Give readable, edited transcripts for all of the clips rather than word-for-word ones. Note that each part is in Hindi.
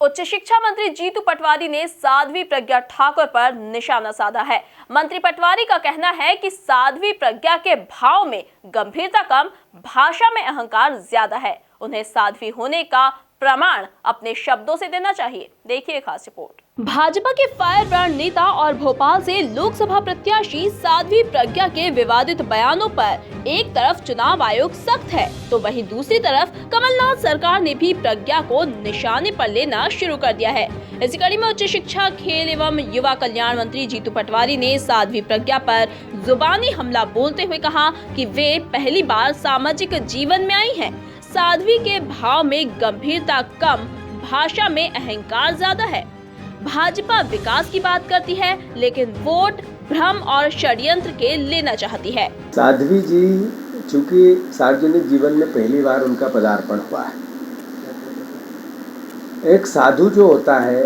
उच्च शिक्षा मंत्री जीतू पटवारी ने साध्वी प्रज्ञा ठाकुर पर निशाना साधा है। मंत्री पटवारी का कहना है कि साध्वी प्रज्ञा के भाव में गंभीरता कम, भाषा में अहंकार ज्यादा है। उन्हें साध्वी होने का प्रमाण अपने शब्दों से देना चाहिए। देखिए खास रिपोर्ट। भाजपा के फायर ब्रांड नेता और भोपाल से लोकसभा प्रत्याशी साध्वी प्रज्ञा के विवादित बयानों पर एक तरफ चुनाव आयोग सख्त है, तो वहीं दूसरी तरफ कमलनाथ सरकार ने भी प्रज्ञा को निशाने पर लेना शुरू कर दिया है। इसी कड़ी में उच्च शिक्षा, खेल एवं युवा कल्याण मंत्री जीतू पटवारी ने साध्वी प्रज्ञा पर जुबानी हमला बोलते हुए कहा कि वे पहली बार सामाजिक जीवन में आई हैं। साध्वी के भाव में गंभीरता कम, भाषा में अहंकार ज्यादा है। भाजपा विकास की बात करती है, लेकिन वोट भ्रम और षड्यंत्र के लेना चाहती है। साध्वी जी चूंकि सार्वजनिक जीवन में पहली बार उनका पदार्पण हुआ है। एक साधु जो होता है,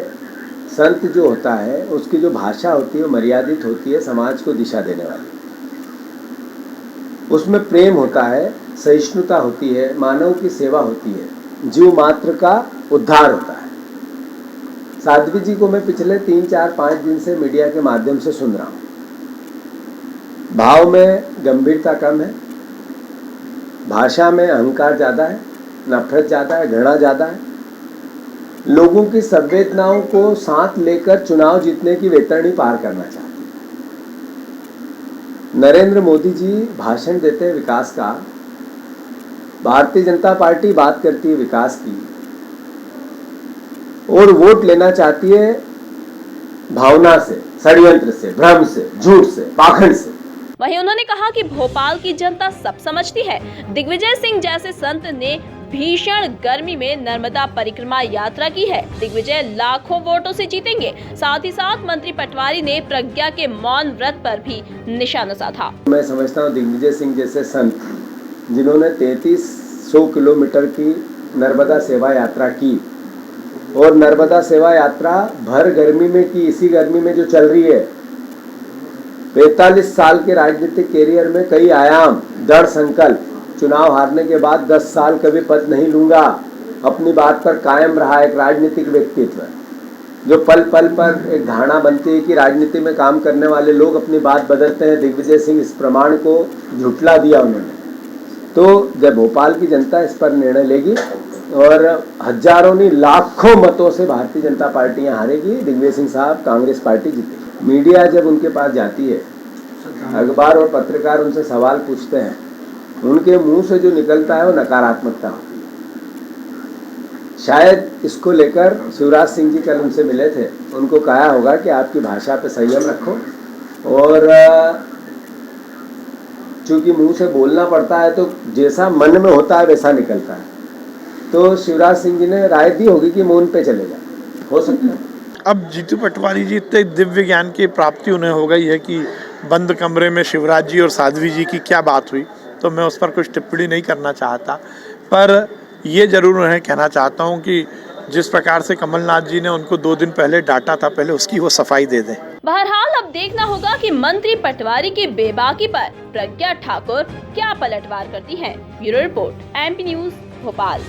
संत जो होता है, उसकी जो भाषा होती है वो मर्यादित होती है, समाज को दिशा देने वाली। उसमें प्रेम होता है, सहिष्णुता होती है, मानव की सेवा होती है, जीव मात्र का उद्धार होता है। साध्वी जी को मैं पिछले 3, 4, 5 दिन से मीडिया के माध्यम से सुन रहा हूँ। भाव में गंभीरता कम है, भाषा में अहंकार ज़्यादा है, नफरत ज़्यादा है, घृणा ज़्यादा है। लोगों की संवेदनाओं को साथ लेकर चुनाव जीतने की वैतरणी पार करना चाहती है। नरेंद्र मोदी जी भाषण देते हैं विकास का, भारतीय जनता पार्टी बात करती है विकास की, और वोट लेना चाहती है भावना से, षड्यंत्र से, भ्रम से, झूठ से, पाखंड से। वहीं उन्होंने कहा कि भोपाल की जनता सब समझती है। दिग्विजय सिंह जैसे संत ने भीषण गर्मी में नर्मदा परिक्रमा यात्रा की है। दिग्विजय लाखों वोटों से जीतेंगे। साथ ही साथ मंत्री पटवारी ने प्रज्ञा के मौन व्रत पर भी निशाना साधा। मैं समझता हूँ दिग्विजय सिंह जैसे संत जिन्होंने 3300 किलोमीटर की नर्मदा सेवा यात्रा की, और नर्मदा सेवा यात्रा भर गर्मी में की, इसी गर्मी में जो चल रही है, 45 साल के राजनीतिक कैरियर में कई आयाम, दृढ़ संकल्प, चुनाव हारने के बाद 10 साल कभी पद नहीं लूंगा, अपनी बात पर कायम रहा एक राजनीतिक व्यक्तित्व जो पल पल पर एक धारणा बनती है कि राजनीति में काम करने वाले लोग अपनी बात बदलते हैं। दिग्विजय सिंह इस प्रमाण को झुठला दिया उन्होंने। तो जब भोपाल की जनता इस पर निर्णय लेगी और हजारों नहीं लाखों मतों से भारतीय जनता पार्टी यहाँ हारेगी, दिग्विजय सिंह साहब, कांग्रेस पार्टी जीतेगी। मीडिया जब उनके पास जाती है, अखबार और पत्रकार उनसे सवाल पूछते हैं, उनके मुंह से जो निकलता है वो नकारात्मकता होती है। शायद इसको लेकर शिवराज सिंह जी कल उनसे मिले थे, उनको कहा होगा कि आपकी भाषा पे संयम रखो, और चूंकि मुंह से बोलना पड़ता है तो जैसा मन में होता है वैसा निकलता है। तो शिवराज सिंह जी ने राय दी होगी कि मौन पे चले जाए, हो सकता है। अब जीतू पटवारी जी इतने दिव्य ज्ञान की प्राप्ति उन्हें हो गई है कि बंद कमरे में शिवराज जी और साध्वी जी की क्या बात हुई, तो मैं उस पर कुछ टिप्पणी नहीं करना चाहता। पर ये जरूर उन्हें कहना चाहता हूँ कि जिस प्रकार से कमलनाथ जी ने उनको 2 दिन पहले डांटा था, पहले उसकी वो सफाई दे दें। बहरहाल अब देखना होगा कि मंत्री पटवारी की बेबाकी पर प्रज्ञा ठाकुर क्या पलटवार करती हैं। Bureau report, MP news, Bhopal.